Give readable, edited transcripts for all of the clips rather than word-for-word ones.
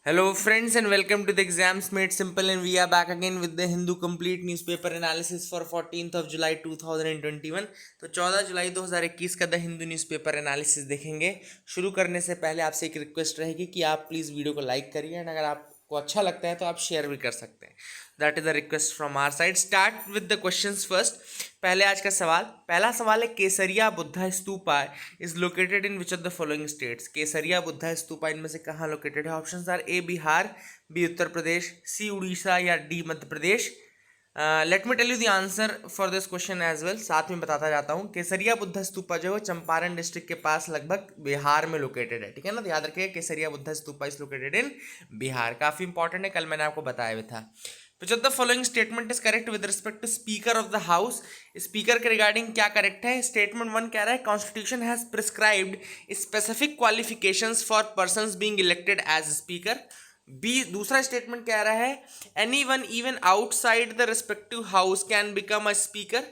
Hello, friends, and welcome to the Exams Made Simple. And we are back again with the Hindu Complete Newspaper Analysis for 14th of July 2021. तो 14 जुलाई 2021 का the Hindu newspaper analysis देखेंगे। शुरू करने से पहले आपसे एक रिक्वेस्ट रहेगी कि आप प्लीज़ वीडियो को लाइक करिए, एंड अगर आपको अच्छा लगता है तो आप शेयर भी कर सकते हैं। That is the request from our side. Start with the questions first. पहले आज का सवाल, पहला सवाल है, Kesariya Buddha stupa is located in which of the following states. Kesariya Buddha stupa इनमें से कहाँ लोकेटेड है? Options are A Bihar, B Uttar Pradesh, C Orissa या D Madhya Pradesh. Let me tell you the answer for this question as well. साथ में बताता जाता हूँ, केसरिया बुद्धा स्तूपा जो है चंपारण डिस्ट्रिक्ट के पास लगभग बिहार में लोकेटेड है। ठीक है ना, तो याद रखिएगा Kesariya Buddha stupa is located in Bihar. काफी इंपॉर्टेंट है, कल मैंने आपको बताया भी था। Which of the following statement is correct with respect to Speaker of the House? Speaker के रिगार्डिंग क्या करेक्ट है? स्टेटमेंट 1 कह रहा है, constitution has prescribed specific qualifications for persons being elected as speaker. B दूसरा स्टेटमेंट कह रहा है, any one even outside the respective house can become a speaker.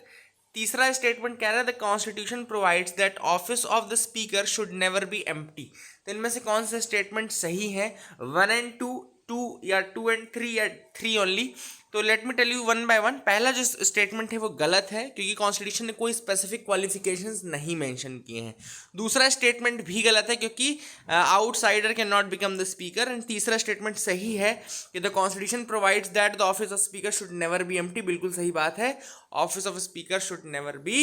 तीसरा स्टेटमेंट कह रहा है, the constitution provides that office of the speaker should never be empty. तो इनमें से कौन सा स्टेटमेंट सही है? 1 एंड 2, 2 या 2 एंड 3 या 3 ओनली? तो let me tell you one by one. पहला जो स्टेटमेंट है वो गलत है, क्योंकि कॉन्स्टिट्यूशन ने कोई स्पेसिफिक क्वालिफिकेशंस नहीं मेंशन किए हैं। दूसरा स्टेटमेंट भी गलत है, क्योंकि outsider can not become the speaker. And तीसरा स्टेटमेंट सही है कि the constitution provides that the office of speaker should never be empty. बिल्कुल सही बात है, office of speaker should never be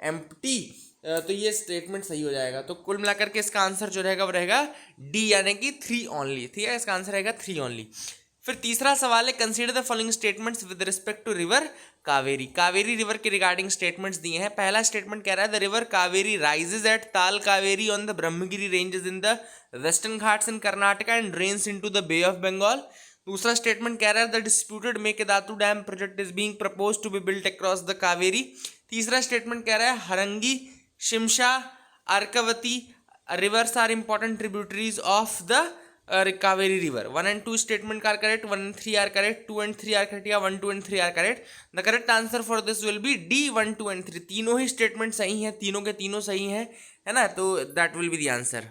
empty. तो ये स्टेटमेंट सही हो जाएगा। तो कुल मिलाकर के इसका आंसर जो रहेगा वो रहेगा डी, यानी कि 3 ओनली। ठीक है, इसका आंसर रहेगा 3 ओनली। फिर तीसरा सवाल है, consider the following statements with respect to river Kaveri. Kaveri river के रिगार्डिंग स्टेटमेंट्स दिए हैं। पहला स्टेटमेंट कह रहा है, the river Kaveri rises at Tala Kaveri on the Brahmagiri ranges in the western ghats in Karnataka and drains into the bay of Bengal. दूसरा स्टेटमेंट कह रहा है, the disputed Mekedatu dam project is being proposed to be built across the Kaveri. तीसरा statement कह रहा है, Harangi, Shimsha, अर्कवती rivers are important tributaries of the Kaveri river. 1 and 2 statement are correct, 1 and 3 are correct, 2 and 3 are correct, या 1, 2 and 3 are correct. The correct answer for this will be D, 1, 2 and 3. तीनों ही statement सही हैं, तीनों के तीनों सही हैं, है ना? तो that will be the answer.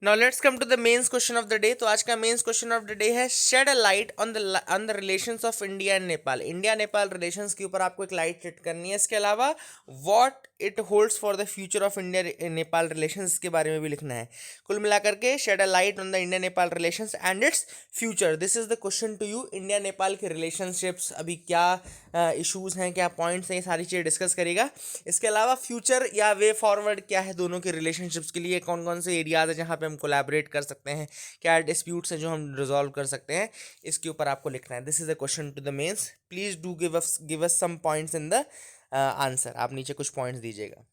Now let's come to the mains question of the day. तो आज का mains question of the day है, shed a light on the relations of India and Nepal. India Nepal relations के ऊपर आपको एक light set करनी है। इसके अलावा what it holds for the future of India Nepal relations के बारे में भी लिखना है। कुल मिलाकर के shed a light on the India Nepal relations and its future, this is the question to you. India Nepal के रिलेशनशिप्स अभी क्या इशूज़ हैं, क्या पॉइंट्स हैं, ये सारी चीज़ें डिस्कस करेगा। इसके अलावा फ्यूचर या वे फॉरवर्ड क्या है दोनों के रिलेशनशिप्स के लिए, कौन कौन से एरियाज हैं जहाँ पे हम कोलैबोरेट कर सकते हैं, क्या डिस्प्यूट्स हैं जो हम रिजॉल्व कर सकते हैं, इसके ऊपर आपको लिखना है। This is the question to the mains. Please do give us some points in the answer. आप नीचे कुछ पॉइंट्स दीजिएगा।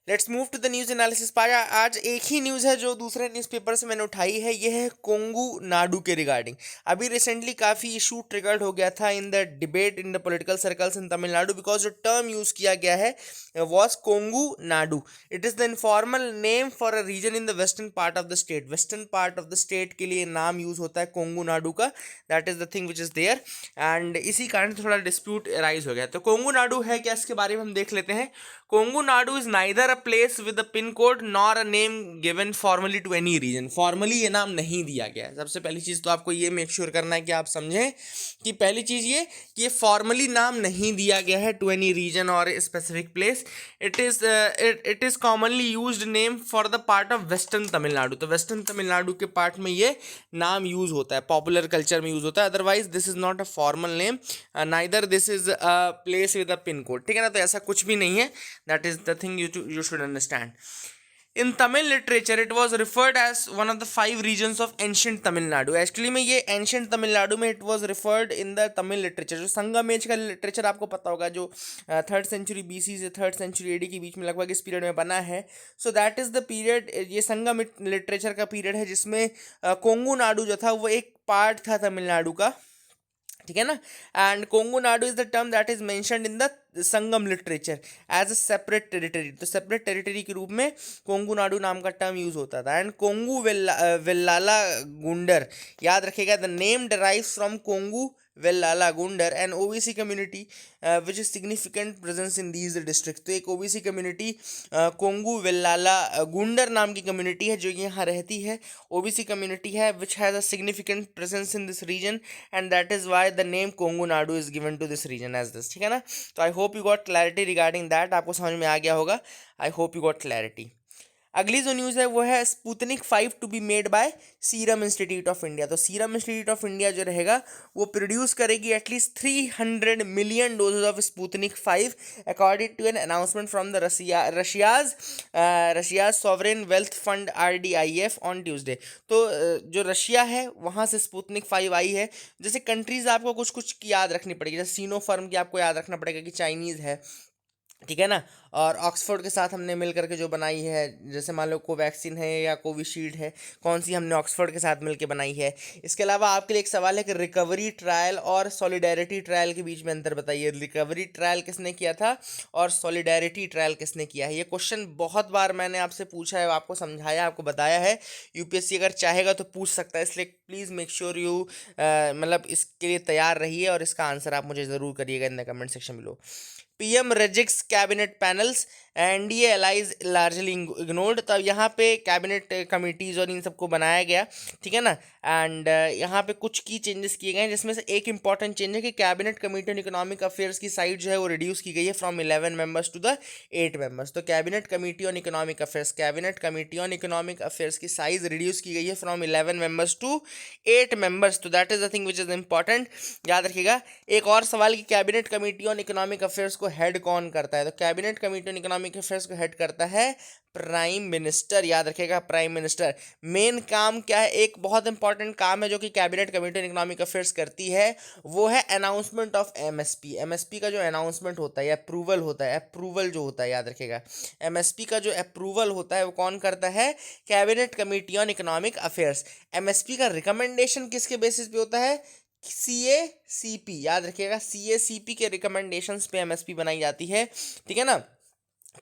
Let's move to the news analysis part. आज एक ही न्यूज़ है जो दूसरे न्यूज़पेपर से मैंने उठाई है, ये है कोंगू नाडू के रिगार्डिंग। अभी रिसेंटली काफ़ी इशू ट्रिगर्ड हो गया था in the debate in the political circles in Tamil Nadu, because जो टर्म यूज़ किया गया है was Kongu Nadu. It is the informal name for a region in the western part of the state. Western part of the state के लिए नाम use होता है कोंगू नाडू का। That is the thing which is there, and इसी कारण थोड़ा डिस्प्यूट राइज हो गया। तो कोंगू नाडू है क्या, इसके बारे में हम देख लेते हैं। Kongu Nadu is neither a place with a pin code nor a name given formally to any region। Formally ये नाम नहीं दिया गया है। सबसे पहली चीज़ तो आपको ये मेक श्योर करना है कि आप समझें कि पहली चीज़ ये कि ये फॉर्मली नाम नहीं दिया गया है टू एनी रीजन और specific place. It is commonly used name for the part of western Tamil Nadu. तो वेस्टर्न तमिलनाडु के पार्ट में ये नाम यूज़ होता है, पॉपुलर कल्चर में यूज़ होता है। Otherwise this is not a formal name, neither this is a place with a pin code. ठीक है ना, तो ऐसा कुछ भी नहीं है। That is the thing you should understand. In Tamil literature, it was referred as one of the 5 regions of ancient Tamil Nadu. Actually में ये ancient Tamil Nadu में it was referred in the Tamil literature। जो संगम as का literature आपको पता होगा, जो 3rd century BC से 3rd सेंचुरी AD के बीच में लगभग इस पीरियड में बना है। So that is the period, ये संगम लिटरेचर का पीरियड है जिसमें कोंगू नाडु जो था वो एक पार्ट था तमिलनाडु का। ठीक है ना, and Kongu Nadu is the term that is mentioned in the Sangam literature as a separate territory. तो सेपरेट टेरिटरी के रूप में कोंगू नाडू नाम का टर्म यूज होता था। एंड कोंगू वेल्लाला गुंडर, याद रखिएगा, the name derives from Kongu Vellala Gounder and OBC community which is significant presence in these district. तो एक ओबीसी कम्युनिटी कोंगू वेल्लाला गुंडर नाम की कम्युनिटी है जो यहाँ रहती है, ओबीसी कम्युनिटी है which has a significant presence in this region and that is why the name Kongu Nadu is given to this region as this. ठीक है ना। तो I hope you got clarity regarding that, आपको समझ में आ गया होगा। I hope you got clarity. अगली जो न्यूज़ है वो है Sputnik 5 to be made by serum institute of India. तो सीरम इंस्टीट्यूट ऑफ इंडिया जो रहेगा वो प्रोड्यूस करेगी at least 300 million doses of Sputnik 5 according to an announcement from the Russia's sovereign wealth fund RDIF on Tuesday. तो जो Russia है वहाँ से स्पुतनिक 5 आई है। जैसे कंट्रीज आपको कुछ कुछ की याद रखनी पड़ेगी, जैसे सीनोफार्म की आपको याद रखना पड़ेगा कि चाइनीज़ है, ठीक है ना। और ऑक्सफोर्ड के साथ हमने मिल करके जो बनाई है, जैसे मान लो कोवैक्सीन है या कोविशील्ड है, कौन सी हमने ऑक्सफोर्ड के साथ मिल के बनाई है। इसके अलावा आपके लिए एक सवाल है कि रिकवरी ट्रायल और सॉलिडेरिटी ट्रायल के बीच में अंतर बताइए। रिकवरी ट्रायल किसने किया था और सॉलिडेरिटी ट्रायल किसने किया है? ये क्वेश्चन बहुत बार मैंने आपसे पूछा है, आपको समझाया, आपको बताया है। यूपीएससी अगर चाहेगा तो पूछ सकता है, इसलिए प्लीज़ मेक श्योर यू मतलब इसके लिए तैयार रहिए और इसका आंसर आप मुझे ज़रूर करिएगा in the comment section below. PM rejigs cabinet panels NDA allies largely ignored. तब यहाँ पे कैबिनेट कमिटीज़ और इन सबको बनाया गया, ठीक है ना। एंड यहाँ पे कुछ की चेंजेस किए गए हैं, जिसमें से एक इंपॉर्टेंट चेंज है कि cabinet committee on economic affairs की साइड जो है वो रिड्यूस की गई है from 11 members to the 8 members. तो cabinet committee on economic affairs की साइज रिड्यूस की गई है फ्रॉम 11 मेंबर्स टू 8 मेंबर्स। तो that is the thing which is important, याद रखिएगा। एक और सवाल कि cabinet committee on economic affairs को हेड कौन करता है? तो cabinet committee on economic affairs को हेड करता है प्राइम मिनिस्टर, याद रखिएगा, प्राइम मिनिस्टर। मेन काम क्या है? एक बहुत इंपॉर्टेंट काम है जो कि cabinet committee on economic affairs करती है, वो है अनाउंसमेंट ऑफ एमएसपी। एमएसपी का जो अनाउंसमेंट होता है, अप्रूवल होता है, अप्रूवल जो होता है, याद रखिएगा, एमएसपी का जो अप्रूवल होता है वो कौन करता है? Cabinet committee on economic affairs. MSP का रिकमेंडेशन किसके बेसिस पे होता है? CACP, याद रखिएगा, CACP के रिकमेंडेशंस पे एमएसपी बनाई जाती है, ठीक है ना।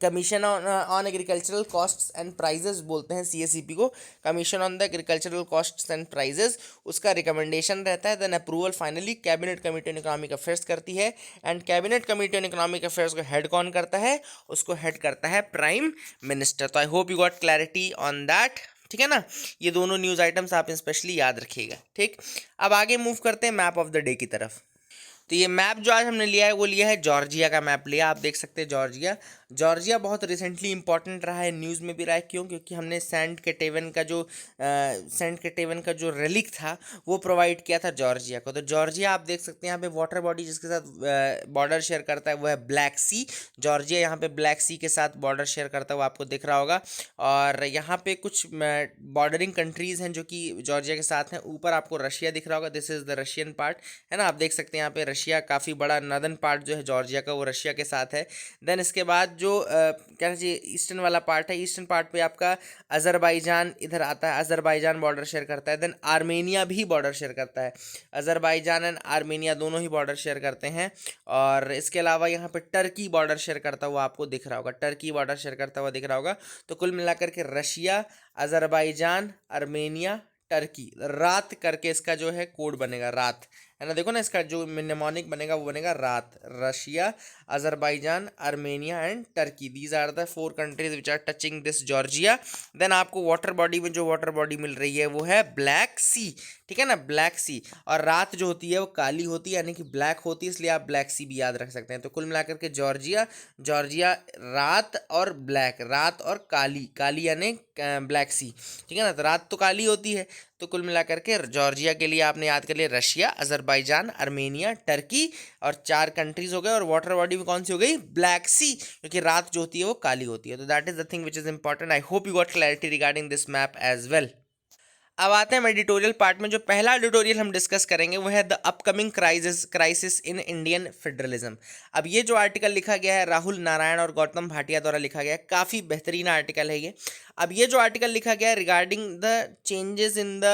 Commission on agricultural costs and prices बोलते हैं CACP को, commission on the agricultural costs and prices, उसका रिकमेंडेशन रहता है। Then approval finally cabinet committee on economic affairs करती है। And cabinet committee on economic affairs को हेड कौन करता है? उसको हेड करता है प्राइम मिनिस्टर। तो I hope you got clarity on that, ठीक है ना। ये दोनों न्यूज़ आइटम्स आप स्पेशली याद रखिएगा, ठीक। अब आगे मूव करते हैं मैप ऑफ द डे की तरफ। तो ये मैप जो आज हमने लिया है वो लिया है जॉर्जिया का मैप लिया, आप देख सकते हैं जॉर्जिया। जॉर्जिया बहुत रिसेंटली इंपॉर्टेंट रहा है, न्यूज़ में भी रहा है। क्यों? क्योंकि हमने सेंट केटेवन का जो रेलिक था वो प्रोवाइड किया था जॉर्जिया को। तो जॉर्जिया आप देख सकते हैं यहाँ पे वाटर बॉडी जिसके साथ बॉर्डर शेयर करता है वो है ब्लैक सी। जॉर्जिया यहाँ पे ब्लैक सी के साथ बॉर्डर शेयर करता है, वो आपको दिख रहा होगा। और यहाँ पे कुछ बॉर्डरिंग कंट्रीज़ हैं जो कि जॉर्जिया के साथ हैं। ऊपर आपको रशिया दिख रहा होगा, this is the Russian part, है ना। आप देख सकते हैं यहाँ पे रशिया काफ़ी बड़ा नर्दर्न पार्ट जो है जॉर्जिया का वो रशिया के साथ है। देन इसके बाद जो क्या चाहिए ईस्टर्न वाला पार्ट है, ईस्टर्न पार्ट पे आपका अज़रबाईजान इधर आता है, अज़रबाईजान बॉर्डर शेयर करता है। देन आर्मेनिया भी बॉर्डर शेयर करता है, अज़रबाईजान एंड आर्मेनिया दोनों ही बॉर्डर शेयर करते हैं। और इसके अलावा यहाँ पे टर्की बॉर्डर शेयर करता हुआ आपको दिख रहा होगा, टर्की बॉर्डर शेयर करता हुआ दिख रहा होगा। तो कुल मिलाकर के रशिया, अज़रबाईजान, आर्मेनिया, टर्की, रात करके इसका जो है कोड बनेगा, रात, है ना। देखो ना, इसका जो निमोनिक बनेगा वो बनेगा रात। Russia, Azerbaijan, Armenia and Turkey, these are the 4 countries which are touching this Georgia. Then आपको वाटर बॉडी में जो वाटर बॉडी मिल रही है वो है ब्लैक सी, ठीक है ना, ब्लैक सी। और रात जो होती है वो काली होती है, यानी कि ब्लैक होती है, इसलिए आप ब्लैक सी भी याद रख सकते हैं। तो कुल मिलाकर के जॉर्जिया रात और ब्लैक, रात और काली, काली यानी ब्लैक सी, ठीक है ना। तो रात तो काली होती है, तो कुल मिलाकर के जॉर्जिया के लिए आपने याद कर लिया रशिया, अज़रबाईजान, आर्मेनिया, टर्की, और 4 कंट्रीज हो गए। और वाटर बॉडी में कौन सी हो गई? ब्लैक सी, क्योंकि रात जो होती है वो काली होती है। तो that is the thing which is important. I hope you got clarity regarding this map as well. अब आते हैं एडिटोरियल पार्ट में। जो पहला एडिटोरियल हम डिस्कस करेंगे वो है the upcoming crisis in Indian federalism. अब ये जो आर्टिकल लिखा गया है राहुल नारायण और गौतम भाटिया द्वारा लिखा गया है, काफ़ी बेहतरीन आर्टिकल है ये। अब ये जो आर्टिकल लिखा गया है regarding the changes in the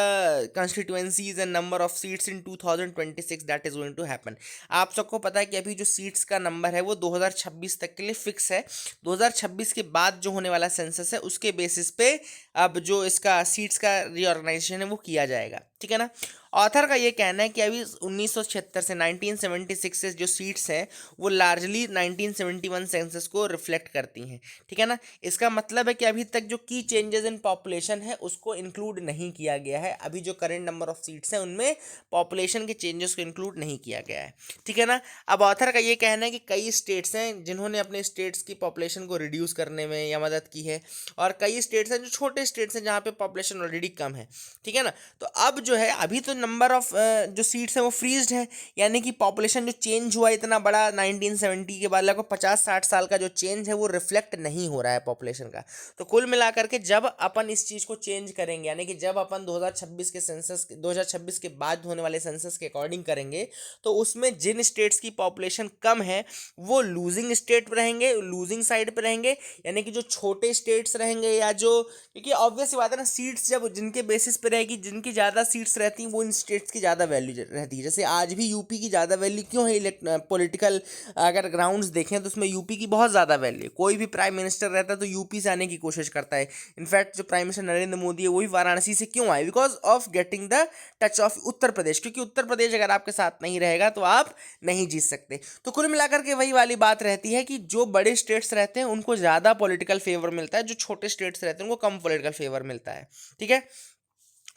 constituencies and number of seats in 2026 that is going to happen. आप सबको पता है कि अभी जो सीट्स का नंबर है वो 2026 तक के लिए फिक्स है। 2026 के बाद जो होने वाला सेंसस है उसके बेसिस पे अब जो इसका सीट्स का रीऑर्गेनाइजेशन है वो किया जाएगा, ठीक ठीक है ना। ऑथर का ये कहना है कि अभी 1976 से 1976 से जो सीट्स हैं वो लार्जली 1971 सेंसस को रिफ्लेक्ट करती हैं, ठीक है ना। इसका मतलब है कि अभी तक जो की चेंजेस इन पॉपुलेशन है उसको इंक्लूड नहीं किया गया है, अभी जो करेंट नंबर ऑफ सीट्स हैं उनमें पॉपुलेशन के चेंजेस को इंक्लूड नहीं किया गया है, ठीक है ना। अब ऑथर का ये कहना है कि कई स्टेट्स हैं जिन्होंने अपने स्टेट्स की पॉपुलेशन को रिड्यूस करने में या मदद की है, और कई स्टेट्स हैं जो छोटे स्टेट्स हैं जहाँ पे पॉपुलेशन ऑलरेडी कम है, ठीक है ना। तो अब जो है अभी तो नंबर ऑफ जो सीट्स हैं वो फ्रीज्ड है, यानी कि पॉपुलेशन जो चेंज हुआ इतना बड़ा 1970 के बाद लगभग 50-60 साल का जो चेंज है वो रिफ्लेक्ट नहीं हो रहा है पॉपुलेशन का। तो कुल मिलाकर के जब अपन इस चीज़ को चेंज करेंगे, यानी कि जब अपन 2026 के सेंसस 2026 के बाद होने वाले सेंसस के अकॉर्डिंग करेंगे, तो उसमें जिन स्टेट्स की पॉपुलेशन कम है वो लूजिंग स्टेट पर रहेंगे, लूजिंग साइड पर रहेंगे, यानी कि जो छोटे स्टेट्स रहेंगे या जो, क्योंकि ऑब्वियस बात है ना, सीट्स जब जिनके बेसिस पे रहेगी, जिनकी ज़्यादा सीट्स रहती हैं वो इन स्टेट्स की ज़्यादा वैल्यू रहती है। जैसे आज भी यूपी की ज़्यादा वैल्यू क्यों है, पॉलिटिकल अगर ग्राउंड्स देखें तो उसमें यूपी की बहुत ज़्यादा वैल्यू है। कोई भी प्राइम मिनिस्टर रहता है तो यूपी से आने की कोशिश करता है। इनफैक्ट जो प्राइम मिनिस्टर नरेंद्र मोदी है वो भी वाराणसी से क्यों आए, because of getting the touch of Uttar Pradesh, क्योंकि उत्तर प्रदेश अगर आपके साथ नहीं रहेगा तो आप नहीं जीत सकते। तो कुल मिलाकर के वही वाली बात रहती है कि जो बड़े स्टेट्स रहते हैं उनको ज़्यादा पॉलिटिकल फेवर मिलता है, जो छोटे स्टेट्स रहते हैं उनको कम पॉलिटिकल फेवर मिलता है, ठीक है।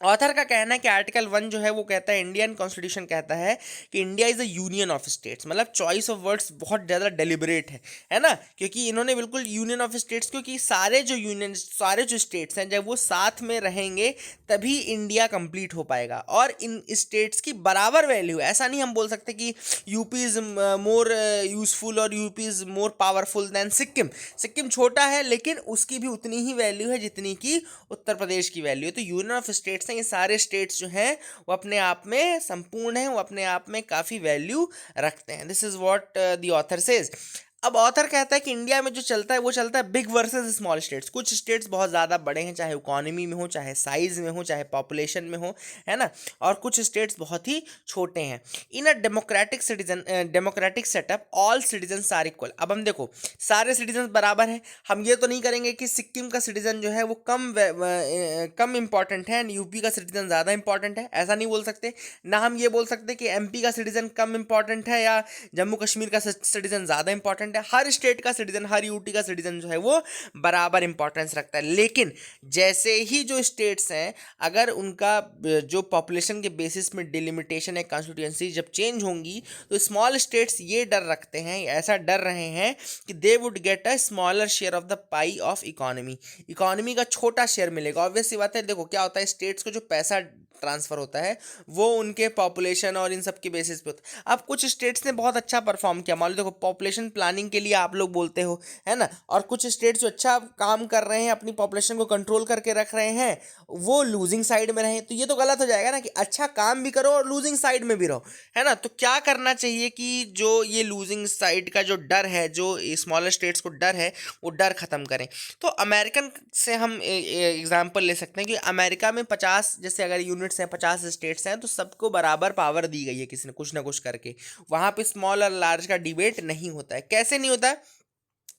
ऑथर का कहना है कि आर्टिकल 1 जो है वो कहता है, इंडियन कॉन्स्टिट्यूशन कहता है कि India is a union of states, मतलब चॉइस ऑफ वर्ड्स बहुत ज़्यादा डेलिबरेट है ना, क्योंकि इन्होंने बिल्कुल यूनियन ऑफ स्टेट्स, क्योंकि सारे जो स्टेट्स हैं जब वो साथ में रहेंगे तभी इंडिया कंप्लीट हो पाएगा, और इन स्टेट्स की बराबर वैल्यू। ऐसा नहीं हम बोल सकते कि यूपी इज़ मोर यूजफुल और UP is more powerful then Sikkim. Sikkim छोटा है लेकिन उसकी भी उतनी ही वैल्यू है जितनी कि उत्तर प्रदेश की वैल्यू है। तो यूनियन ऑफ स्टेट्स, ये सारे स्टेट्स जो हैं वो अपने आप में संपूर्ण हैं, वो अपने आप में काफ़ी वैल्यू रखते हैं। This is what the author says. अब ऑथर कहता है कि इंडिया में जो चलता है वो चलता है बिग वर्सेस स्मॉल स्टेट्स। कुछ स्टेट्स बहुत ज़्यादा बड़े हैं, चाहे इकोनॉमी में हो, चाहे साइज में हो, चाहे पॉपुलेशन में हो, है ना, और कुछ स्टेट्स बहुत ही छोटे हैं। In a democratic setup all citizen are equal. अब हम देखो सारे सिटीजन बराबर हैं, हम ये तो नहीं करेंगे कि सिक्किम का सिटीजन जो है वो कम इंपॉर्टेंट है एंड यूपी का सिटीजन ज़्यादा इंपॉर्टेंट है, ऐसा नहीं बोल सकते। ना हम ये बोल सकते कि एमपी का सिटीजन कम इंपॉर्टेंट है या जम्मू कश्मीर का सिटीजन ज़्यादा इंपॉर्टेंट है। हर स्टेट का सिटीजन, हर यूटी का सिटीजन जो है वो बराबर इंपॉर्टेंस रखता है। लेकिन जैसे ही जो स्टेट्स हैं अगर उनका जो पॉपुलेशन के बेसिस में डिलिमिटेशन है, कॉन्स्टिट्यूएंसी जब चेंज होंगी, तो स्मॉल स्टेट्स ये डर रखते हैं, ऐसा डर रहे हैं कि they would get a smaller share of the pi of economy का छोटा शेयर मिलेगा। ऑब्वियस सी बात है, देखो क्या होता है, स्टेट्स को जो पैसा ट्रांसफर होता है वो उनके पॉपुलेशन और इन सब के बेसिस पे होता है। अब कुछ स्टेट्स ने बहुत अच्छा परफॉर्म किया, मान लो देखो पॉपुलेशन प्लानिंग के लिए आप लोग बोलते हो, है ना, और कुछ स्टेट्स जो अच्छा काम कर रहे हैं, अपनी पॉपुलेशन को कंट्रोल करके रख रहे हैं, वो लूजिंग साइड में रहे, तो ये तो गलत हो जाएगा ना कि अच्छा काम भी करो और लूजिंग साइड में भी रहो, है ना। तो क्या करना चाहिए कि जो ये लूजिंग साइड का जो डर है, जो स्मॉलर स्टेट्स को डर है, वो डर खत्म करें। तो अमेरिकन से हम एग्जाम्पल ले सकते हैं कि अमेरिका में 50 जैसे अगर यूनिट्स हैं, 50 स्टेट्स हैं, तो सबको बराबर पावर दी गई है किसी ने कुछ ना कुछ करके। वहाँ पे स्मॉल और लार्ज का डिबेट नहीं होता है। कैसे नहीं होता है?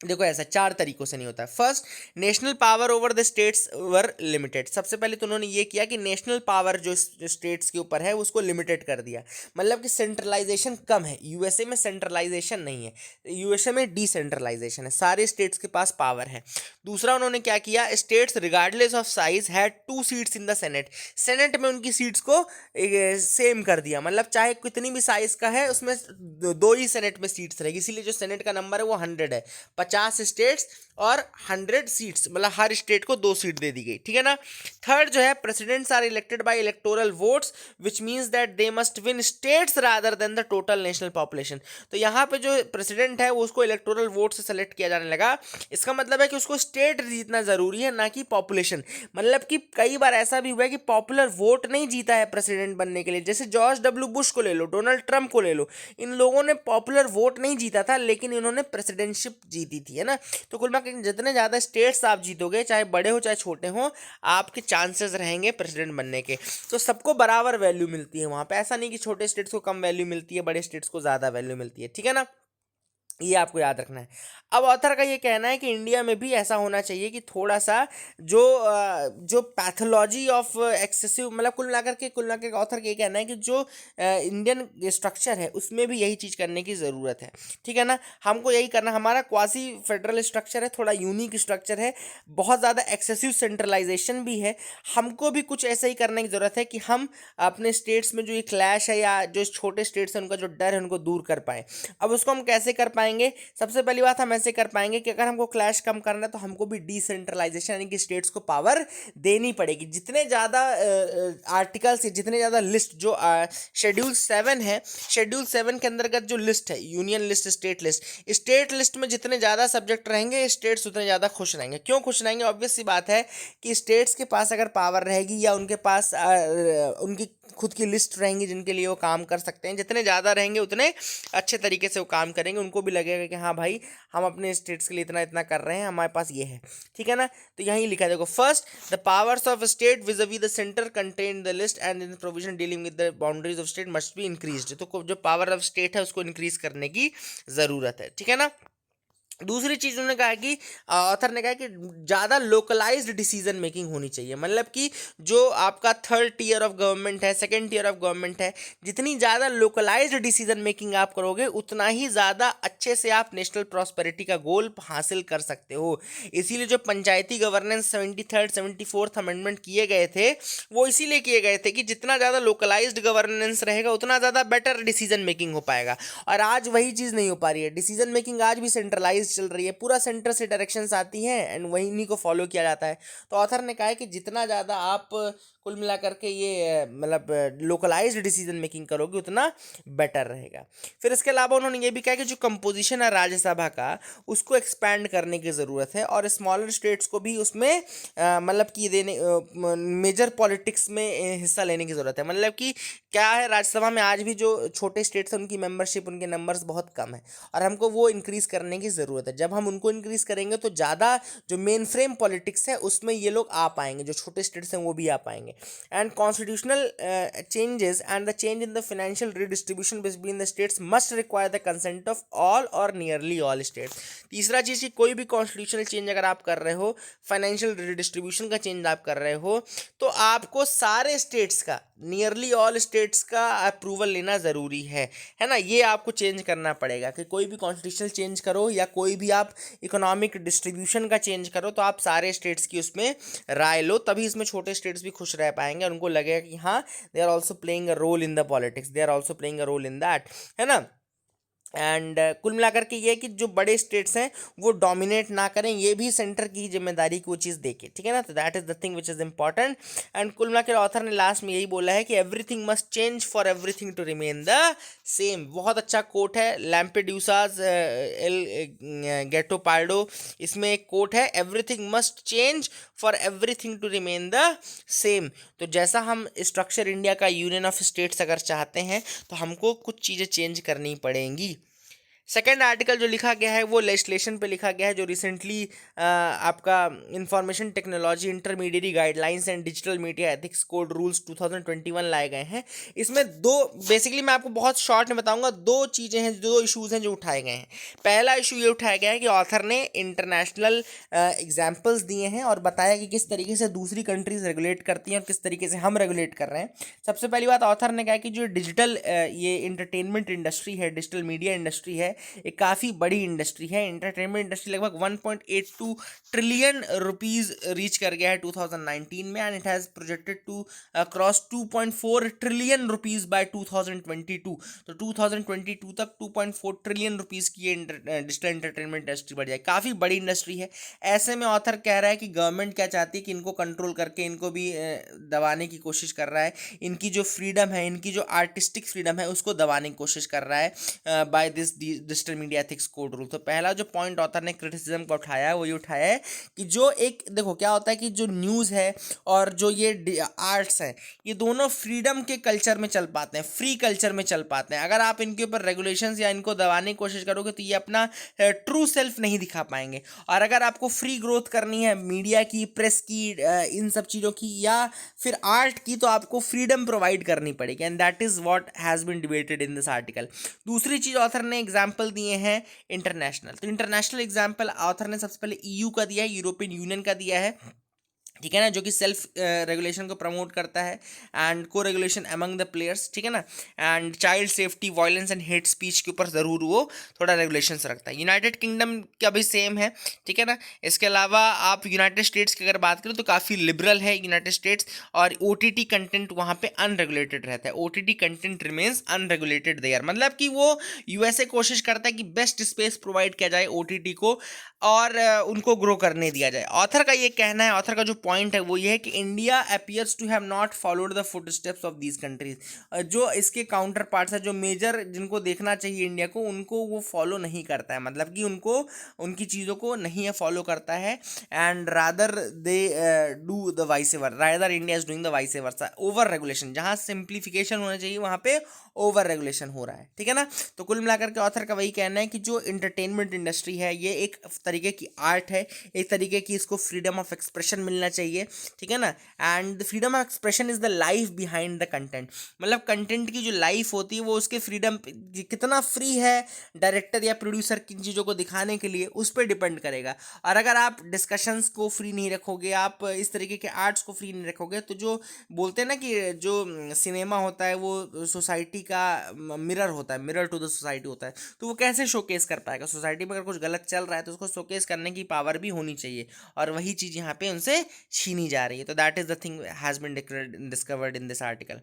देखो ऐसा 4 तरीकों से नहीं होता है। First, national power over the states were limited. सबसे पहले तो उन्होंने ये किया कि नेशनल पावर जो स्टेट्स के ऊपर है उसको लिमिटेड कर दिया, मतलब कि सेंट्रलाइजेशन कम है। यूएसए में सेंट्रलाइजेशन नहीं है, यूएसए में डिसेंट्रलाइजेशन है, सारे स्टेट्स के पास पावर है। दूसरा उन्होंने क्या किया, states regardless of size had 2 seats in the senate में उनकी सीट्स को सेम कर दिया, मतलब चाहे कितनी भी साइज का है उसमें 2 ही सेनेट में सीट्स रहेगी, इसीलिए जो सेनेट का नंबर है वो 100 है। 50 स्टेट्स और 100 सीट्स, मतलब हर स्टेट को 2 सीट दे दी गई, ठीक है ना। थर्ड जो है, presidents are elected by electoral votes which means that they must win states rather than the total national population. तो यहाँ पे जो प्रेसिडेंट है वो उसको इलेक्टोरल वोट से सेलेक्ट किया जाने लगा। इसका मतलब है कि उसको स्टेट जीतना जरूरी है, ना कि पॉपुलेशन। मतलब कि कई बार ऐसा भी हुआ है कि पॉपुलर वोट नहीं जीता है प्रेसिडेंट बनने के लिए, जैसे जॉर्ज डब्ल्यू बुश को ले लो, डोनाल्ड ट्रंप को ले लो, इन लोगों ने पॉपुलर वोट नहीं जीता था लेकिन इन्होंने प्रेसिडेंटशिप जीती थी, है ना। तो कुल मिलाकर जितने ज़्यादा स्टेट्स आप जीतोगे, चाहे बड़े हो चाहे छोटे हो, आपके चांसेस रहेंगे प्रेसिडेंट बनने के। तो सबको बराबर वैल्यू मिलती है वहाँ पे, ऐसा नहीं कि छोटे स्टेट्स को कम वैल्यू मिलती है, बड़े स्टेट्स को ज़्यादा वैल्यू मिलती है, ठीक है ना। ये आपको याद रखना है। अब ऑथर का ये कहना है कि इंडिया में भी ऐसा होना चाहिए कि थोड़ा सा जो पैथोलॉजी ऑफ एक्सेसिव, मतलब कुल मिलाकर के ऑथर का ये कहना है कि जो इंडियन स्ट्रक्चर है उसमें भी यही चीज़ करने की ज़रूरत है। ठीक है ना, हमको यही करना, हमारा क्वासी फेडरल स्ट्रक्चर है, थोड़ा यूनिक स्ट्रक्चर है, बहुत ज़्यादा एक्सेसिव सेंट्रलाइजेशन भी है। हमको भी कुछ ऐसा ही करने की ज़रूरत है कि हम अपने स्टेट्स में जो ये क्लैश है या जो छोटे स्टेट्स हैं उनका जो डर है उनको दूर कर पाएँ। अब उसको हम कैसे कर पाएंगे? सबसे पहली बात हम ऐसे कर पाएंगे कि अगर हमको क्लैश कम करना है तो हमको भी डिसेंट्रलाइजेशन यानी कि स्टेट्स को पावर देनी पड़ेगी। जितने ज़्यादा आर्टिकल्स, जितने ज़्यादा लिस्ट, जो शेड्यूल 7 है, शेड्यूल 7 के अंतर्गत जो लिस्ट है, यूनियन लिस्ट, स्टेट लिस्ट में जितने ज़्यादा सब्जेक्ट रहेंगे स्टेट्स उतने ज़्यादा खुश रहेंगे। क्यों खुश रहेंगे? ऑब्वियस सी बात है कि स्टेट्स के पास अगर पावर रहेगी या उनके पास उनकी खुद की लिस्ट रहेंगी जिनके लिए वो काम कर सकते हैं, जितने ज़्यादा रहेंगे उतने अच्छे तरीके से वो काम करेंगे। उनको भी लगेगा कि हाँ भाई, हम अपने स्टेट्स के लिए इतना इतना कर रहे हैं, हमारे पास ये है। ठीक है ना, तो यहीं लिखा है देखो, first the powers of state vis the centre contain the list and in provision dealing with the boundaries of state must be increased. तो जो पावर ऑफ स्टेट है उसको इंक्रीज करने की ज़रूरत है। ठीक है ना। दूसरी चीज़ उन्होंने कहा कि ऑथर ने कहा कि ज़्यादा लोकलाइज्ड डिसीजन मेकिंग होनी चाहिए। मतलब कि जो आपका थर्ड टीयर ऑफ गवर्नमेंट है, सेकंड टीयर ऑफ गवर्नमेंट है, जितनी ज़्यादा लोकलाइज्ड डिसीजन मेकिंग आप करोगे उतना ही ज़्यादा अच्छे से आप नेशनल प्रॉस्पेरिटी का गोल हासिल कर सकते हो। इसीलिए जो पंचायती गवर्नेंस 73rd 74th अमेंडमेंट किए गए थे वो इसीलिए किए गए थे कि जितना ज़्यादा लोकलाइज्ड गवर्नेंस रहेगा उतना ज़्यादा बेटर डिसीजन मेकिंग हो पाएगा। और आज वही चीज़ नहीं हो पा रही है। डिसीजन मेकिंग आज भी सेंट्रलाइज चल रही है, पूरा सेंटर से डायरेक्शंस आती हैं एंड वही इन्हीं को फॉलो किया जाता है। तो ऑथर ने कहा है कि जितना ज़्यादा आप कुल मिलाकर के ये मतलब लोकलाइज्ड डिसीजन मेकिंग करोगे उतना बेटर रहेगा। फिर इसके अलावा उन्होंने ये भी कहा कि जो कंपोजिशन है राज्यसभा का उसको एक्सपैंड करने की ज़रूरत है और स्मॉलर स्टेट्स को भी उसमें मतलब कि देने मेजर पॉलिटिक्स में हिस्सा लेने की ज़रूरत है। मतलब कि क्या है, राज्यसभा में आज भी जो छोटे स्टेट्स हैं उनकी मेंबरशिप, उनके नंबर्स बहुत कम है और हमको वो इंक्रीज़ करने की ज़रूरत है। जब हम उनको इंक्रीज़ करेंगे तो ज़्यादा जो मेन फ्रेम पॉलिटिक्स है उसमें ये लोग आ पाएंगे, जो छोटे स्टेट्स हैं वो भी आ पाएंगे। And constitutional changes and the change in the financial redistribution between the states must require the consent of all or nearly all states। तीसरा चीज़ कि कोई भी कॉन्स्टिट्यूशनल चेंज अगर आप कर रहे हो, फाइनेंशियल रिडिस्ट्रीब्यूशन का चेंज आप कर रहे हो, तो आपको सारे स्टेट्स का, नियरली ऑल स्टेट्स का अप्रूवल लेना ज़रूरी है ना। ये आपको चेंज करना पड़ेगा कि कोई भी कॉन्स्टिट्यूशनल चेंज करो या कोई भी आप इकोनॉमिक डिस्ट्रीब्यूशन का चेंज करो तो आप सारे स्टेट्स की उसमें राय लो, तभी इसमें छोटे स्टेट्स भी खुश रह पाएंगे और उनको लगेगा कि हाँ, they are also playing a role in the politics, they are also playing a role in that, है ना। एंड कुल मिलाकर के ये कि जो बड़े स्टेट्स हैं वो डोमिनेट ना करें, ये भी सेंटर की जिम्मेदारी की वो चीज़ देखे। ठीक है ना, तो that is the thing which is important. And कुल मिलाकर ऑथर ने लास्ट में यही बोला है कि everything must change for everything to remain the same. बहुत अच्छा कोट है लैम्पेड्यूसाज एल गेटोपार्डो, इसमें एक कोट है, everything must change for everything to remain the same. तो जैसा हम स्ट्रक्चर इंडिया का यूनियन ऑफ स्टेट्स अगर चाहते हैं तो हमको कुछ चीज़ें चेंज करनी पड़ेंगी। सेकेंड आर्टिकल जो लिखा गया है वो लेजिस्लेशन पे लिखा गया है, जो रिसेंटली आपका information technology intermediate guidelines and digital media ethics code rules 2021 लाए गए हैं। इसमें दो, बेसिकली मैं आपको बहुत शॉर्ट में बताऊंगा, दो चीज़ें हैं, दो इश्यूज़ हैं जो उठाए गए हैं। पहला इशू ये उठाया गया है कि ऑथर ने इंटरनेशनल एग्जाम्पल्स दिए हैं और बताया कि किस तरीके से दूसरी कंट्रीज रेगुलेट करती हैं और किस तरीके से हम रेगुलेट कर रहे हैं। सबसे पहली बात ऑथर ने कहा कि जो डिजिटल ये इंटरटेनमेंट इंडस्ट्री है, डिजिटल मीडिया इंडस्ट्री है, एक काफ़ी बड़ी इंडस्ट्री है। एंटरटेनमेंट इंडस्ट्री लगभग 1.82 ट्रिलियन रुपीज़ रीच कर गया है 2019 में and it has projected to cross 2.4 trillion rupees by 2022। तो 2022 तक 2.4 ट्रिलियन रुपीज़ की डिजिटल एंटरटेनमेंट इंडस्ट्री बढ़ जाए, काफ़ी बड़ी इंडस्ट्री है। ऐसे में ऑथर कह रहा है कि गवर्नमेंट क्या चाहती है कि इनको कंट्रोल करके इनको भी दबाने की कोशिश कर रहा है, इनकी जो फ्रीडम है, इनकी जो आर्टिस्टिक फ्रीडम है उसको दबाने की कोशिश कर रहा है by this digital media ethics code rule. तो पहला जो पॉइंट ऑथर ने क्रिटिसिज्म का उठाया है वो ये उठाया है कि जो एक देखो क्या होता है कि जो न्यूज़ है और जो ये आर्ट्स हैं ये दोनों फ्रीडम के कल्चर में चल पाते हैं, फ्री कल्चर में चल पाते हैं। अगर आप इनके ऊपर रेगुलेशंस या इनको दबाने की कोशिश करोगे तो ये अपना ट्रू सेल्फ नहीं दिखा पाएंगे। और अगर आपको फ्री ग्रोथ करनी है मीडिया की, प्रेस की, इन सब चीज़ों की या फिर आर्ट की, तो आपको फ्रीडम प्रोवाइड करनी पड़ेगी and that is what has been debated in this article. दूसरी चीज़ ऑथर ने एग्जाम्पल एग्जाम्पल दिए हैं इंटरनेशनल। तो इंटरनेशनल एग्जाम्पल ऑथर ने सबसे पहले ईयू का दिया है, यूरोपियन यूनियन का दिया है, ठीक है ना, जो कि सेल्फ रेगुलेशन को प्रमोट करता है एंड को रेगुलेशन अमंग द प्लेयर्स, ठीक है ना, and child safety, violence and hate speech के ऊपर ज़रूर वो थोड़ा रेगुलेशंस रखता है। यूनाइटेड किंगडम का भी सेम है, ठीक है ना। इसके अलावा आप यूनाइटेड स्टेट्स की अगर बात करें तो काफ़ी लिबरल है यूनाइटेड स्टेट्स, और OTT कंटेंट वहाँ पे अनरेगुलेटेड रहता है, OTT content remains unregulated there, मतलब कि वो USA कोशिश करता है कि बेस्ट स्पेस प्रोवाइड किया जाए OTT को और उनको ग्रो करने दिया जाए। ऑथर का ये कहना है, ऑथर का जो पॉइंट है वो ये है कि India appears to have not followed the footsteps of these countries, जो इसके काउंटर पार्ट्स है, जो मेजर जिनको देखना चाहिए इंडिया को, उनको वो फॉलो नहीं करता है, मतलब कि उनको उनकी चीज़ों को नहीं फॉलो करता है, and rather they do the vice versa, rather India is doing the vice versa, over regulation, जहाँ सिंप्लीफिकेशन होना चाहिए वहाँ पे ओवर रेगुलेशन हो रहा है, ठीक है ना। तो कुल मिलाकर के ऑथर का वही कहना है कि जो इंटरटेनमेंट इंडस्ट्री है ये एक तरीके की आर्ट है, एक तरीके की इसको फ्रीडम ऑफ एक्सप्रेशन मिलना चाहिए, ठीक है ना, and freedom of expression is the life behind the content, मतलब कंटेंट की जो लाइफ होती है वो उसके फ्रीडम कितना फ्री है डायरेक्टर या प्रोड्यूसर किन चीज़ों को दिखाने के लिए, उस पर डिपेंड करेगा। और अगर आप डिस्कशंस को फ्री नहीं रखोगे, आप इस तरीके के आर्ट्स को फ्री नहीं रखोगे, तो जो बोलते हैं ना कि जो सिनेमा होता है वो सोसाइटी का मिरर होता है, मिरर टू द सोसाइटी होता है, तो वो कैसे शोकेस कर पाएगा सोसाइटी में? अगर कुछ गलत चल रहा है तो उसको शोकेस करने की पावर भी होनी चाहिए, और वही चीज़ यहाँ पे उनसे छीनी जा रही है। तो that is the thing has been discovered in this article.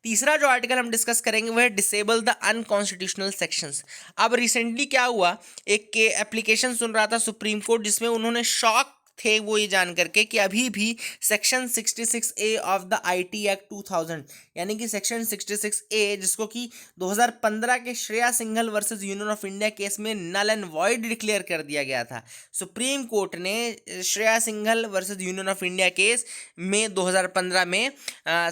तीसरा जो आर्टिकल हम डिस्कस करेंगे वो है डिसेबल द अनकॉन्स्टिट्यूशनल सेक्शंस। अब रिसेंटली क्या हुआ, एक के एप्लीकेशन सुन रहा था सुप्रीम कोर्ट, जिसमें उन्होंने शॉक थे वो ये जान करके कि अभी भी section 66A of the IT act 2000, यानी कि सेक्शन 66A जिसको कि 2015 के Shreya Singhal versus union of India case में नल एंड वॉइड डिक्लेयर कर दिया गया था। सुप्रीम कोर्ट ने Shreya Singhal versus union of India case में 2015 में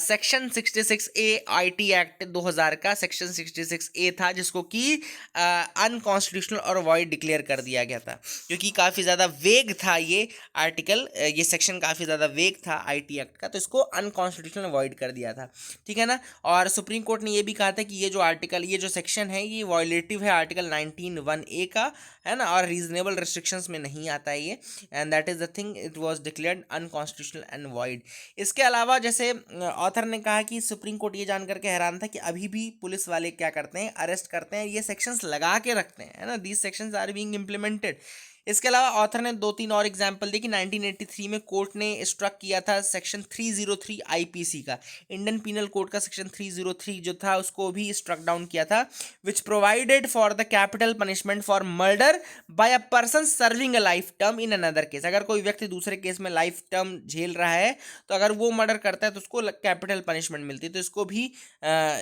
सेक्शन 66A IT एक्ट 2000 का सेक्शन 66A था, जिसको कि अनकॉन्स्टिट्यूशनल और वॉइड डिक्लेयर कर दिया गया था, जो कि काफ़ी ज़्यादा वेग था ये आर्टिकल, ये सेक्शन काफ़ी ज़्यादा वेग था IT एक्ट का, तो इसको अनकॉन्स्टिट्यूशनल अवॉइड कर दिया था, ठीक है ना। और सुप्रीम कोर्ट ने ये भी कहा था कि ये जो आर्टिकल, ये जो सेक्शन है ये वॉयलेटिव है आर्टिकल 19(1)A का, है ना, और रीजनेबल रिस्ट्रिक्शंस में नहीं आता है ये, and that is the thing, it was declared unconstitutional and void. इसके अलावा जैसे ऑथर ने कहा कि सुप्रीम कोर्ट ये जानकर के हैरान था कि अभी भी पुलिस वाले क्या करते हैं, अरेस्ट करते हैं, ये सेक्शंस लगा के रखते हैं, है ना, these sections are being implemented. इसके अलावा ऑथर ने 2-3 और एग्जाम्पल दी कि 1983 में कोर्ट ने स्ट्रक किया था सेक्शन 303 IPC का, इंडियन पीनल कोड का सेक्शन 303 जो था उसको भी स्ट्रक डाउन किया था, which provided for the capital punishment for murder by a person serving a life term in another case. अगर कोई व्यक्ति दूसरे केस में लाइफ टर्म झेल रहा है तो अगर वो मर्डर करता है तो उसको कैपिटल पनिशमेंट मिलती है, तो इसको भी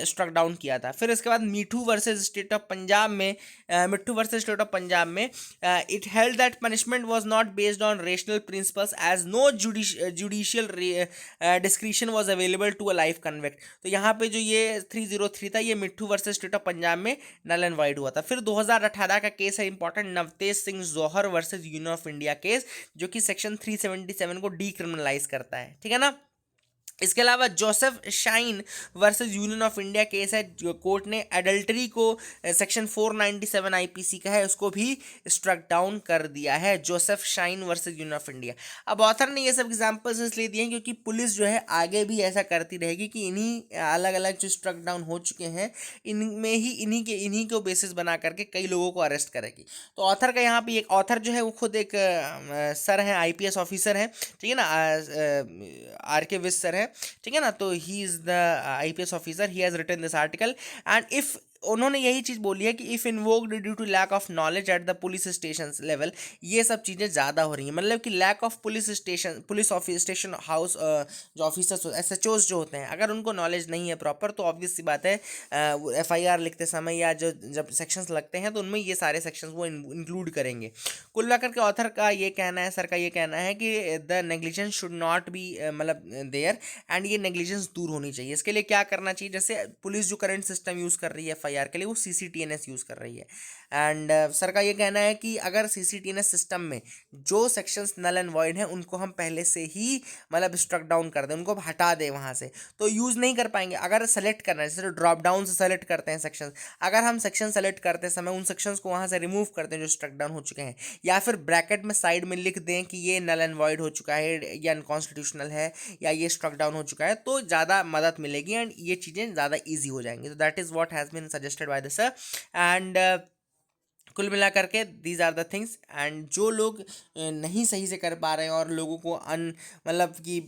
स्ट्रक डाउन किया था। फिर इसके बाद मिठू वर्सेज स्टेट ऑफ पंजाब में, मिठू वर्सेज स्टेट ऑफ पंजाब में it held that punishment was not based on rational principles as no judicial discretion was available to a life convict। तो यहाँ पे जो ये 303 था ये मिठू वर्सेस स्टेट ऑफ पंजाब में नल एंड वाइड हुआ था। फिर 2018 का केस है important, Navtej Singh Johar versus union of India case, जो कि सेक्शन 377 को डीक्रिमिनलाइज करता है, ठीक है ना। इसके अलावा Joseph shine versus union of India case है, जो कोर्ट ने एडल्टरी को सेक्शन 497 IPC का है उसको भी स्ट्रक डाउन कर दिया है, Joseph shine versus union of India. अब ऑथर ने ये सब एग्जांपल्स इसलिए दिए हैं क्योंकि पुलिस जो है आगे भी ऐसा करती रहेगी कि इन्हीं अलग अलग जो स्ट्रक डाउन हो चुके हैं इनमें ही इन्हीं को बेसिस बना करके कई लोगों को अरेस्ट करेगी। तो ऑथर का यहाँ पे एक ऑथर जो है वो खुद एक सर है, IPS ऑफिसर है, ठीक है ना, RK विस सर है, ठीक है ना। तो he is the IPS officer, he has written this article and if उन्होंने यही चीज़ बोली है कि if invoked due to lack of knowledge at the police station level, ये सब चीज़ें ज़्यादा हो रही हैं, मतलब कि lack of police office station house जो ऑफिसर्स SHOs जो होते हैं, अगर उनको नॉलेज नहीं है प्रॉपर तो ऑब्वियस सी बात है FIR लिखते समय या जो जब सेक्शंस लगते हैं तो उनमें ये सारे सेक्शंस वो इंक्लूड करेंगे। कुल मिलाकर के ऑथर का ये कहना है, सर का ये कहना है कि the negligence should not be मतलब देयर, एंड ये नेग्लिजेंस दूर होनी चाहिए। इसके लिए क्या करना चाहिए, जैसे पुलिस जो करंट सिस्टम यूज़ कर रही है FIR के लिए वो CCTNS यूज़ कर रही है। एंड सर का ये कहना है कि अगर CCTNS सिस्टम में जो सेक्शंस नल एंड वॉइड हैं उनको हम पहले से ही मतलब स्ट्रक डाउन कर दें, उनको हटा दें वहाँ से, तो यूज़ नहीं कर पाएंगे। अगर सेलेक्ट करना है, जैसे ड्रॉप डाउन से सेलेक्ट करते हैं सेक्शन, अगर हम सेक्शन सेलेक्ट करते समय उन सेक्शंस को वहाँ से रिमूव करते हैं जो स्ट्रक डाउन हो चुके हैं, या फिर ब्रैकेट में साइड में लिख दें कि ये नल एंड वॉइड हो चुका है या अनकॉन्स्टिट्यूशनल है या ये स्ट्रक डाउन हो चुका है, तो ज़्यादा मदद मिलेगी एंड ये चीज़ें ज़्यादा ईजी हो जाएंगी। तो that is what has been suggested by the sir. And कुल मिला करके these are the things. And जो लोग नहीं सही से कर पा रहे हैं और लोगों को मतलब कि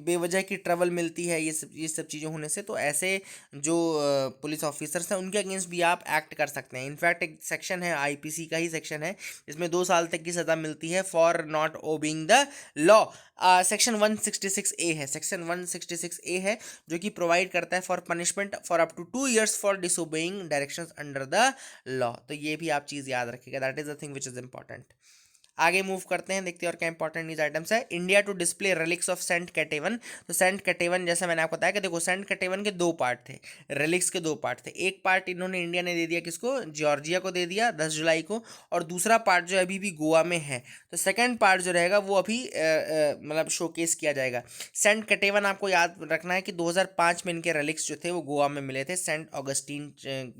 बेवजह की ट्रबल मिलती है ये सब चीज़ें होने से, तो ऐसे जो पुलिस ऑफिसर्स हैं उनके अगेंस्ट भी आप एक्ट कर सकते हैं। इनफैक्ट एक सेक्शन है, IPC का ही सेक्शन है, जिसमें 2 साल तक की सज़ा मिलती है for not obeying the law. Section 166A है, सेक्शन 166A है जो कि प्रोवाइड करता है for punishment for up to 2 years for disobeying directions under the law. तो ये भी आप चीज़ याद रखिएगा, that is the thing which is important. आगे मूव करते हैं, देखते हैं और क्या इंपॉर्टेंट न्यूज आइटम्स है। India to display relics of saint Ketevan. तो सेंट कैटेवन जैसा मैंने आपको बताया कि देखो सेंट कैटेवन के 2 पार्ट थे, रिलिक्स के 2 पार्ट थे। एक पार्ट इन्होंने इंडिया ने दे दिया किसको, जॉर्जिया को दे दिया 10 जुलाई को, और दूसरा पार्ट जो अभी भी गोवा में है, तो सेकंड पार्ट जो रहेगा वो अभी मतलब शोकेस किया जाएगा। सेंट कैटेवन आपको याद रखना है कि 2005 में इनके रिलिक्स जो थे वो गोवा में मिले थे, सेंट ऑगस्टीन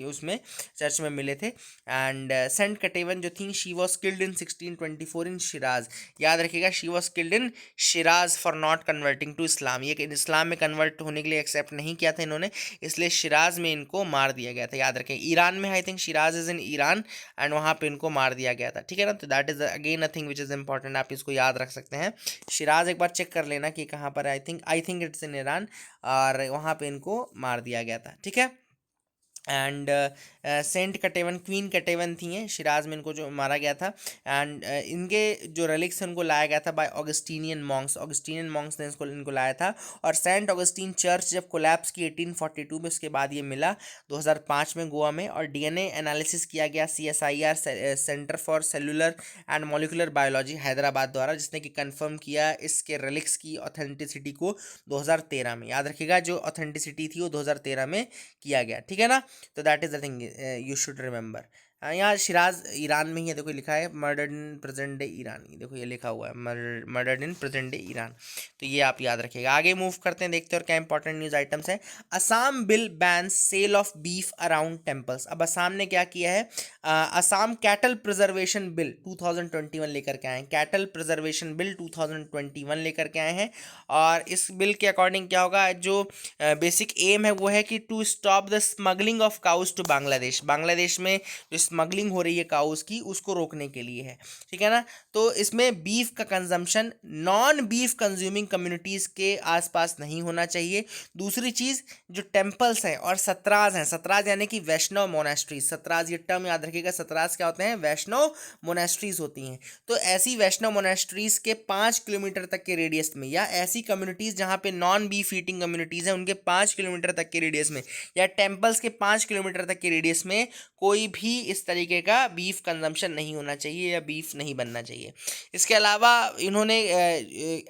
उसमें चर्च में मिले थे। एंड सेंट कैटेवन जो थी she was killed in 1624 in Shiraz. याद रखिएगा, she was killed in Shiraz for not converting to Islam. ये इस्लाम में कन्वर्ट होने के लिए एक्सेप्ट नहीं किया था इन्होंने, इसलिए शिराज में इनको मार दिया गया था। याद रखें, ईरान में, I think Siraj is in Iran, and वहाँ पे इनको मार दिया गया था। ठीक है ना, तो that is again a thing which is important, आप इसको याद रख सकते हैं। शिराज एक बार चेक कर लेना कि कहाँ पर, I think it's in Iran, और वहाँ पे इनको मार दिया गया था। ठीक है। एंड सेंट कटेवन, क्वीन कटेवन थी हैं, शिराज में इनको जो मारा गया था। एंड इनके जो रिलिक्स हैं उनको लाया गया था बाय ऑगस्टीनियन मॉन्क्स ने इनको लाया था। और सेंट ऑगस्टीन चर्च जब कोलैप्स की 1842 में, उसके बाद ये मिला 2005 में गोवा में। और DNA एनालिसिस किया गया CSIR centre for cellular and molecular biology Hyderabad द्वारा, जिसने कि कंफर्म किया इसके रिलिक्स की ऑथेंटिसिटी को 2013 में। याद रखिएगा, जो ऑथेंटिसिटी थी वो 2013 में किया गया। ठीक है ना, तो that is the thing you should remember. यहाँ शिराज ईरान में ही है, देखो लिखा है murdered in present day Iran, देखो ये लिखा हुआ है murdered in present day Iran, तो ये आप याद रखिएगा। आगे मूव करते हैं, देखते हैं और क्या इंपॉर्टेंट न्यूज आइटम्स है। Assam bill bans sale of beef around temples. अब असम ने क्या किया है, असम कैटल प्रिजर्वेशन बिल 2021 लेकर के आए हैं, कैटल प्रिजर्वेशन बिल 2021 लेकर के आए हैं। और इस बिल के अकॉर्डिंग क्या होगा, जो बेसिक एम है वो है कि to stop the smuggling of cows to Bangladesh में जो स्मगलिंग हो रही है काउज की, उसको रोकने के लिए है। ठीक है ना, तो इसमें बीफ का consumption non beef consuming communities के आसपास नहीं होना चाहिए। दूसरी चीज़, जो टेम्पल्स हैं और सतराज हैं, सतराज यानी कि वैष्णव मोनेस्ट्रीज, सतराज ये टर्म याद रखिएगा, सतराज क्या होते हैं, वैष्णव मोनेस्ट्रीज होती हैं। तो ऐसी वैष्णव मोनेस्ट्रीज के 5 किलोमीटर तक के रेडियस में, या ऐसी कम्युनिटीज़ जहाँ पे नॉन बीफ ईटिंग कम्युनिटीज़ हैं उनके 5 किलोमीटर तक के रेडियस में, या टेम्पल्स के 5 किलोमीटर तक के रेडियस में कोई भी इस तरीके का बीफ कंजम्पशन नहीं होना चाहिए या बीफ नहीं बनना चाहिए। इसके अलावा इन्होंने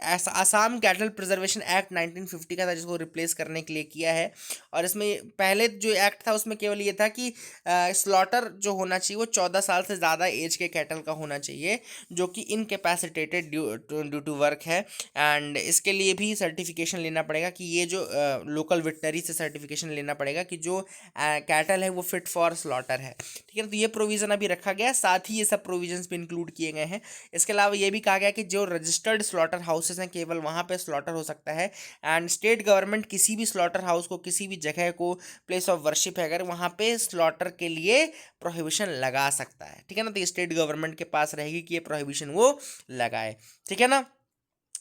आसाम कैटल प्रिजर्वेशन एक्ट 1950 का था, जिसको रिप्लेस करने के लिए किया है। और इसमें पहले जो एक्ट था उसमें केवल ये था कि स्लॉटर जो होना चाहिए वो 14 साल से ज़्यादा एज के कैटल का होना चाहिए, जो कि इनकेपेसिटेटेड ड्यू टू वर्क है। एंड इसके लिए भी सर्टिफिकेशन लेना पड़ेगा कि ये जो लोकल वेटनरी से सर्टिफिकेशन लेना पड़ेगा कि जो कैटल है वो फिट फॉर स्लॉटर है। ठीक है, तो ये प्रोविज़न अभी रखा गया, साथ ही ये सब प्रोविजंस भी इंक्लूड किए गए हैं। इसके अलावा ये भी कहा गया कि जो रजिस्टर्ड स्लॉटर हाउसेस हैं केवल वहाँ पे स्लॉटर हो सकता है। एंड स्टेट गवर्नमेंट किसी भी स्लॉटर हाउस को, किसी भी जगह को प्लेस ऑफ वर्शिप है अगर, वहाँ पे स्लॉटर के लिए प्रोहिबिशन लगा सकता है। ठीक है ना, तो स्टेट गवर्नमेंट के पास रहेगी कि ये प्रोहिबिशन वो लगाए। ठीक है ना।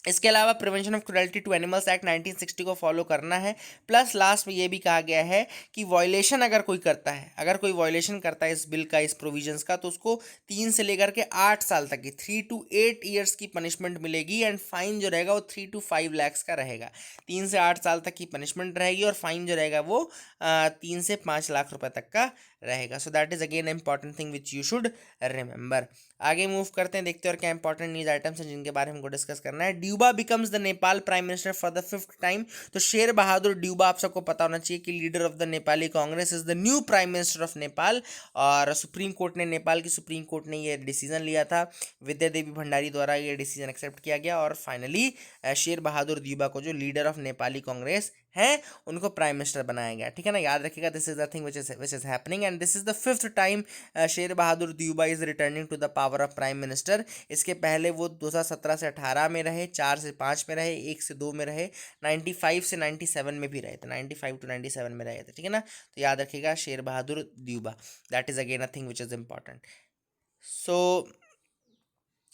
इसके अलावा prevention of cruelty to animals act 1960 को फॉलो करना है। प्लस लास्ट में ये भी कहा गया है कि वॉयलेशन अगर कोई करता है, अगर कोई वॉयलेशन करता है इस बिल का, इस प्रोविजंस का, तो उसको 3 से लेकर के 8 साल तक की 3 to 8 ईयर्स की पनिशमेंट मिलेगी। एंड फाइन जो रहेगा वो 3 to 5 lakhs का रहेगा। 3 से 8 साल तक की पनिशमेंट रहेगी और फाइन जो रहेगा वो 3 से 5 लाख रुपए तक का रहेगा। So that is again important thing which you should remember. आगे मूव करते हैं, देखते हैं और क्या इंपॉर्टेंट न्यूज आइटम्स हैं जिनके बारे में हमको डिस्कस करना है। Deuba becomes the Nepal prime minister for the 5th time. तो शेर बहादुर ड्यूबा, आप सबको पता होना चाहिए कि leader of the Nepali Congress, is the new prime minister of Nepal. और सुप्रीम कोर्ट ने, नेपाल की सुप्रीम कोर्ट ने ये डिसीजन लिया था, विद्या देवी भंडारी द्वारा ये डिसीजन एक्सेप्ट किया गया और फाइनली शेर बहादुर ड्यूबा को, जो लीडर ऑफ नेपाली कांग्रेस हैं, उनको प्राइम मिनिस्टर बनाया गया। ठीक है ना, याद रखिएगा, this is the thing which is happening and this is the 5th time Sher Bahadur Deuba is returning to the power of prime minister. इसके पहले वो 2017 से 18 में रहे, 4 से 5 में रहे, 1 से 2 में रहे, 95 से 97 में भी रहे थे, 95 to 97 में रहे थे। ठीक है ना, तो याद रखिएगा Sher Bahadur Deuba, that is again a thing which is important. So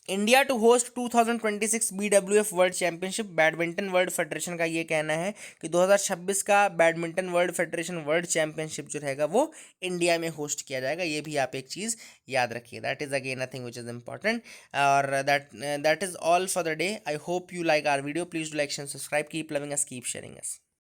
India to host 2026 BWF world championship, badminton world federation का ये कहना है कि 2026 का badminton world federation world championship जो रहेगा वो इंडिया में होस्ट किया जाएगा। ये भी आप एक चीज़ याद रखिए, that is again a thing which is important. और that is all for the day. I hope you like our video, please do like and subscribe, keep loving us, keep sharing us.